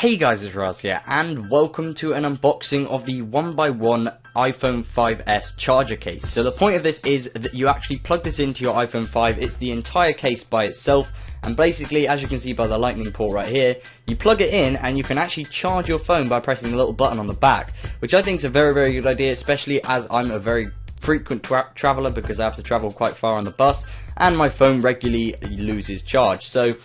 Hey guys, it's Raz here, and welcome to an unboxing of the 1x1 iPhone 5s charger case. So the point of this is that you actually plug this into your iPhone 5, it's the entire case by itself, and basically, as you can see by the lightning port right here, you plug it in and you can actually charge your phone by pressing the little button on the back, which I think is a very good idea, especially as I'm a very frequent traveller because I have to travel quite far on the bus, and my phone regularly loses charge. So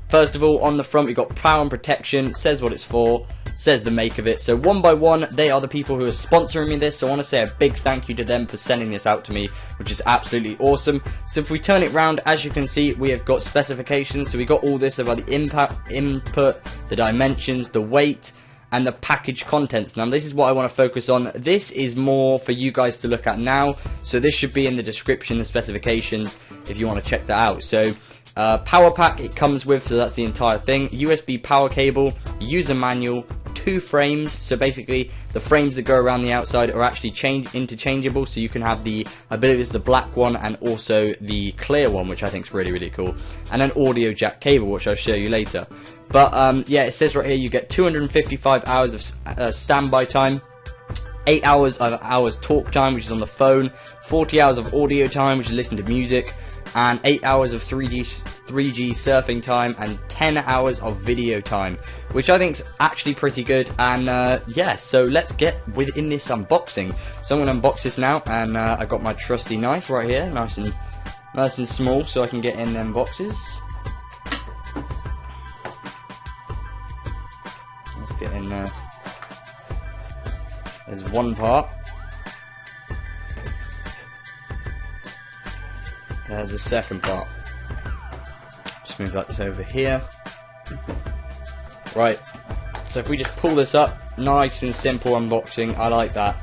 first of all, on the front we've got power and protection, says what it's for, says the make of it. So 1x1, they are the people who are sponsoring me this, so I want to say a big thank you to them for sending this out to me, which is absolutely awesome. So if we turn it round, as you can see, we have got specifications, so we got all this about the input, the dimensions, the weight, and the package contents. Now this is what I want to focus on. This is more for you guys to look at now, so this should be in the description, the specifications, if you want to check that out. So power pack it comes with, so that's the entire thing. USB power cable, user manual, 2 frames, so basically the frames that go around the outside are actually interchangeable, so you can have the, I believe it's the black one and also the clear one, which I think is really cool, and an audio jack cable, which I'll show you later. But yeah, it says right here you get 255 hours of standby time, 8 hours talk time, which is on the phone, 40 hours of audio time, which is listening to music, and 8 hours of 3G surfing time, and 10 hours of video time, which I think is actually pretty good. And yeah, so let's get within this unboxing. So I'm going to unbox this now, and I got my trusty knife right here, nice and small, so I can get in them boxes. Let's get in there. There's one part. There's the second part. Just move this over here. Right, so if we just pull this up, nice and simple unboxing, I like that.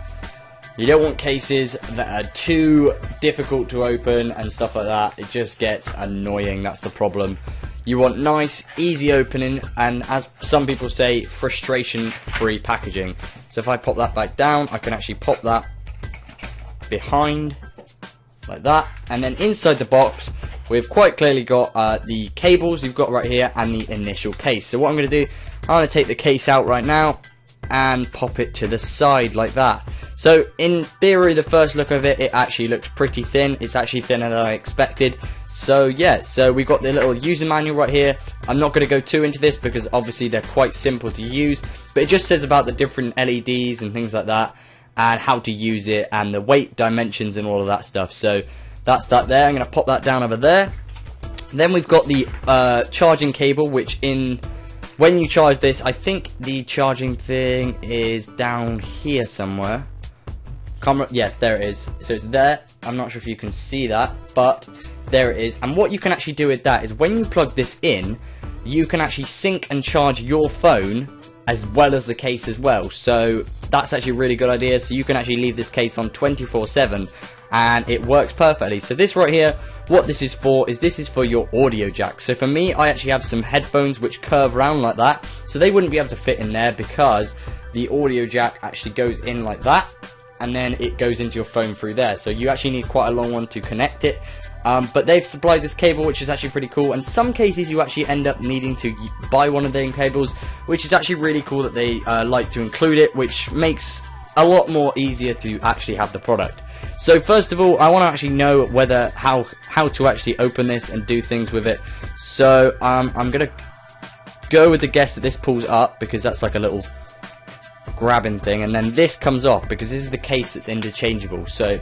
You don't want cases that are too difficult to open and stuff like that, it just gets annoying, that's the problem. You want nice, easy opening, and as some people say, frustration-free packaging. So if I pop that back down, I can actually pop that behind, like that, and then inside the box we've quite clearly got the cables you've got right here and the initial case. So what I'm going to do, I'm going to take the case out right now and pop it to the side like that. So in theory, the first look of it actually looks pretty thin. It's actually thinner than I expected. So yeah, so we've got the little user manual right here. I'm not going to go too into this because obviously they're quite simple to use, but it just says about the different LEDs and things like that, and how to use it, and the weight, dimensions, and all of that stuff. So that's that there. I'm going to pop that down over there. Then we've got the charging cable, which when you charge this, I think the charging thing is down here somewhere. Yeah, there it is. So it's there. I'm not sure if you can see that, but there it is. And what you can actually do with that is when you plug this in, you can actually sync and charge your phone as well as the case as well. So that's actually a really good idea. So you can actually leave this case on 24/7 and it works perfectly. So this right here, what this is for is this is for your audio jack. So for me, I actually have some headphones which curve around like that, so they wouldn't be able to fit in there because the audio jack actually goes in like that, and then it goes into your phone through there. So you actually need quite a long one to connect it. But they've supplied this cable, which is actually pretty cool, and some cases you actually end up needing to buy one of their cables, which is actually really cool that they like to include it, which makes a lot more easier to actually have the product. So first of all, I want to actually know how to actually open this and do things with it. So I'm gonna go with the guess that this pulls up, because that's like a little grabbing thing, and then this comes off because this is the case that's interchangeable. So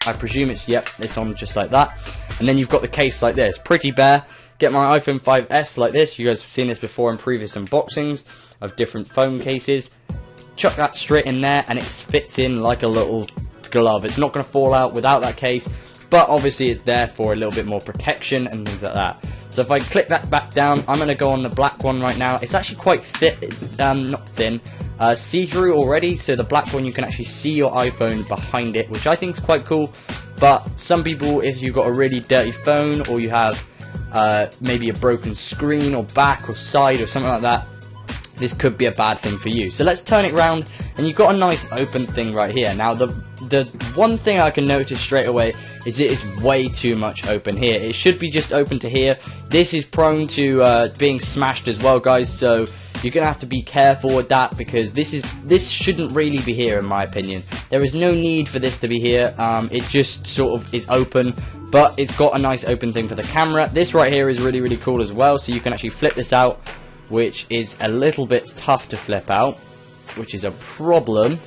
I presume it's, yep, it's on just like that. And then you've got the case like this, pretty bare. Get my iPhone 5s like this. You guys have seen this before in previous unboxings of different phone cases. Chuck that straight in there and it fits in like a little glove. It's not going to fall out without that case, but obviously it's there for a little bit more protection and things like that. So if I click that back down, I'm going to go on the black one right now. It's actually quite thick, not thin, see-through already. So the black one, you can actually see your iPhone behind it, which I think is quite cool. But some people, if you've got a really dirty phone, or you have maybe a broken screen or back or side or something like that, this could be a bad thing for you. So let's turn it around, and you've got a nice open thing right here. Now the one thing I can notice straight away is it is way too much open here. It should be just open to here. This is prone to being smashed as well, guys, so you're gonna have to be careful with that, because this shouldn't really be here in my opinion. There is no need for this to be here. It just sort of is open, but it's got a nice open thing for the camera. This right here is really, really cool as well, so you can actually flip this out, which is a little bit tough to flip out, which is a problem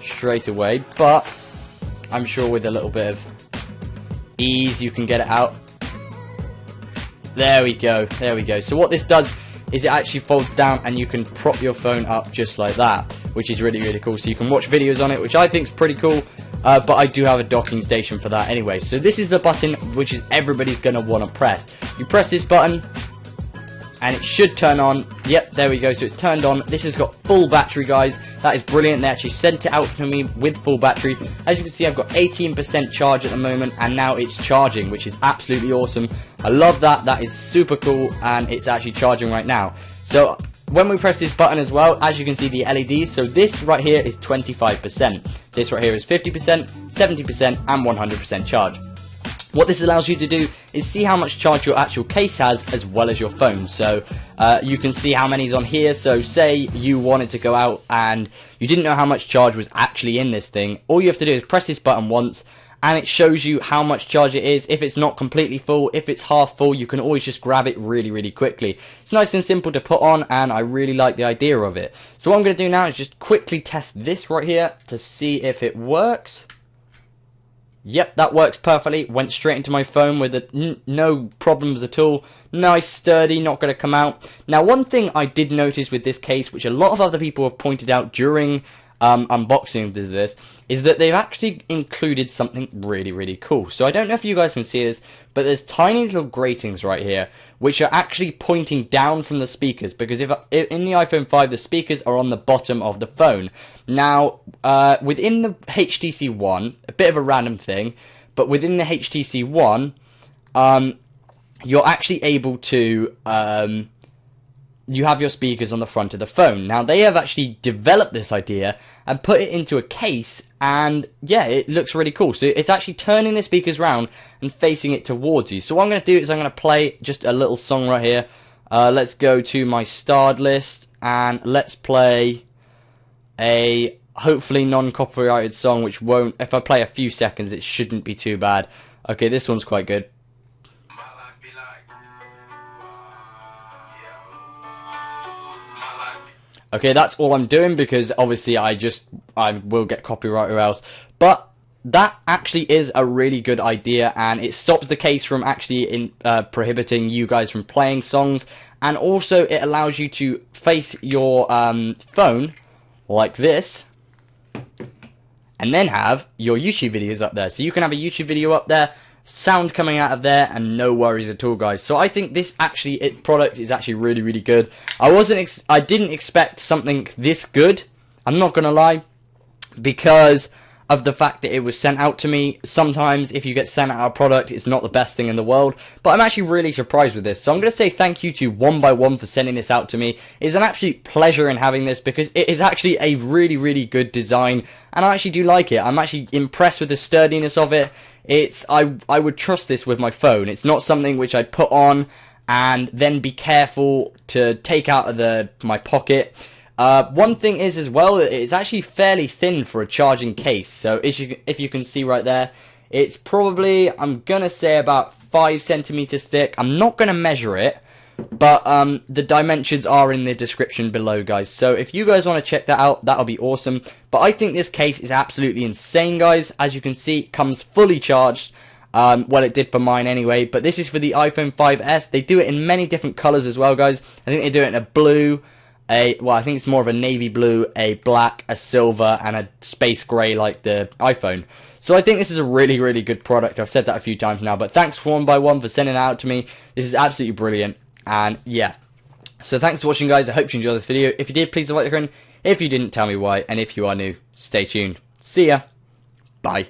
straight away, but I'm sure with a little bit of ease you can get it out. There we go, there we go. So what this does is it actually folds down and you can prop your phone up just like that, which is really, really cool. So you can watch videos on it, which I think is pretty cool, but I do have a docking station for that anyway. So this is the button which is everybody's going to want to press. You press this button and it should turn on. Yep, there we go, so it's turned on. This has got full battery, guys. That is brilliant. They actually sent it out to me with full battery. As you can see, I've got 18% charge at the moment, and now it's charging, which is absolutely awesome. I love that. That is super cool, and it's actually charging right now. So when we press this button as well, as you can see the LEDs, so this right here is 25%. This right here is 50%, 70%, and 100% charge. What this allows you to do is see how much charge your actual case has as well as your phone. So you can see how many's on here. So say you wanted to go out and you didn't know how much charge was actually in this thing. All you have to do is press this button once and it shows you how much charge it is. If it's not completely full, if it's half full, you can always just grab it really, really quickly. It's nice and simple to put on, and I really like the idea of it. So what I'm going to do now is just quickly test this right here to see if it works. Yep, that works perfectly. Went straight into my phone with no problems at all. Nice, sturdy, not going to come out. Now, one thing I did notice with this case, which a lot of other people have pointed out during unboxing of this, is that they've actually included something really, really cool. So I don't know if you guys can see this, but there's tiny little gratings right here, which are actually pointing down from the speakers, because if in the iPhone 5 the speakers are on the bottom of the phone. Now within the HTC One, a bit of a random thing, but within the HTC One you're actually able to you have your speakers on the front of the phone. Now they have actually developed this idea and put it into a case, and yeah, it looks really cool. So it's actually turning the speakers around and facing it towards you. So what I'm going to do is I'm going to play just a little song right here. Let's go to my starred list and let's play a hopefully non-copyrighted song, which won't, if I play a few seconds, it shouldn't be too bad. Okay, this one's quite good. Okay, that's all I'm doing, because obviously I will get copyright or else. But that actually is a really good idea, and it stops the case from actually prohibiting you guys from playing songs, and also it allows you to face your phone like this, and then have your YouTube videos up there. So you can have a YouTube video up there, sound coming out of there, and no worries at all, guys. So I think this product is actually really, really good. I didn't expect something this good, I'm not gonna lie, because of the fact that it was sent out to me. Sometimes if you get sent out a product, it's not the best thing in the world, but I'm actually really surprised with this. So I'm going to say thank you to 1Byone for sending this out to me. It's an absolute pleasure in having this, because it is actually a really, really good design, and I actually do like it. I'm actually impressed with the sturdiness of it. I would trust this with my phone. It's not something which I'd put on and then be careful to take out of my pocket. One thing is as well, it's actually fairly thin for a charging case. So if you can see right there, it's probably, I'm going to say, about 5 centimeters thick. I'm not going to measure it, but the dimensions are in the description below, guys. So if you guys want to check that out, that'll be awesome. But I think this case is absolutely insane, guys. As you can see, it comes fully charged. Well, it did for mine anyway, but this is for the iPhone 5S. They do it in many different colors as well, guys. I think they do it in a blue, well, I think it's more of a navy blue, a black, a silver, and a space grey like the iPhone. So I think this is a really, really good product. I've said that a few times now, but thanks 1Byone for sending it out to me. This is absolutely brilliant, and yeah. So thanks for watching, guys. I hope you enjoyed this video. If you did, please like the button. If you didn't, tell me why, and if you are new, stay tuned. See ya. Bye.